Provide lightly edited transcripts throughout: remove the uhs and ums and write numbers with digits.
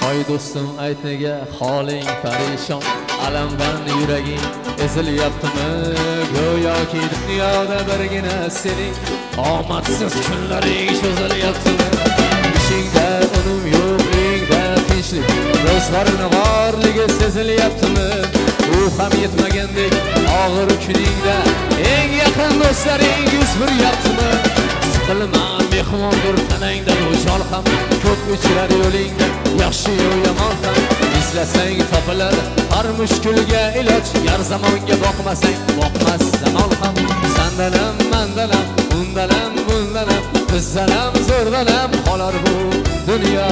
Oy do'stim ayt nega holing parishon, alamdan yuraging ezilyaptimi? Go'yoki dunyoda birgina sening omadsiz kunlaring cho'zilyaptimi? Ishingda unum yo'q, uyingda tinchlik, ro'zg'oring borligi sezilyaptimi? U ham yetmagandek og'ir kuningda eng yaqin do'stlaring yuz buryaptimi? Siqilma mehmondir tanangda o'chol ham, ko'p uchrar yo'lingda yaxshi-yu yomon ham. Izlasang topilar har mushkulga iloj, gar zamonga boqmasang boqmas zamon ham. Sandanam mandanam, undanam bundanam, bizdanam zo'rdanam qolar bu dunyo.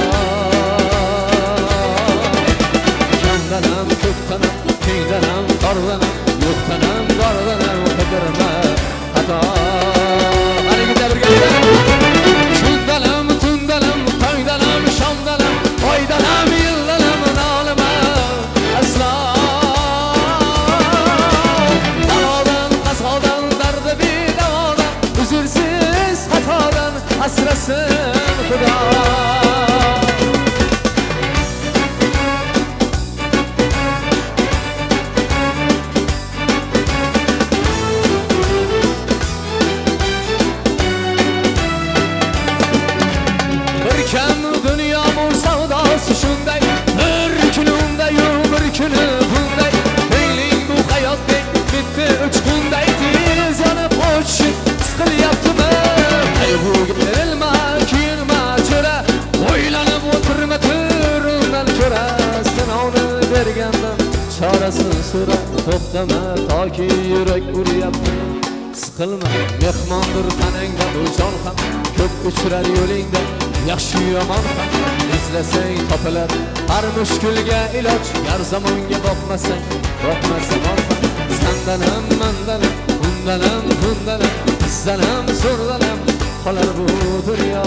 Kamdanam ko'pdanam, kengdanam qordanam, yo'qdanam bordanam qidirma xato. Haligida birga shundanam tundanam, to'ydanam shomdanam, oydanam yildanam nolima aslo. Balodan qazodan dardi bedavodan, uzrsiz xatodan asrasin Xudo. Dünya bu savdası şunday, bir gününde-yu bir günü bunday. Meyling bu hayot bitti 3 kunday, tez yanıp o'tishib siqilyaptimi? Qayg'uga berilma, kuyinma jo'ra, o'ylanib o'tirma turundan ko'ra. Sinovni bergandan chorasin so'ra, to'xtama toki yurak uryapti. Siqilma mehmondir tanangda bu jon ham, ko'p uchrar yo'lingda yaxshi yomon ham. Izlasang topilar har mushkulga iloj, gar zamonga boqmasang boqmas zamon ham. Sandanam mandanam, undanam bundanam, bizdanam zo'rdanam qolar bu dunyo.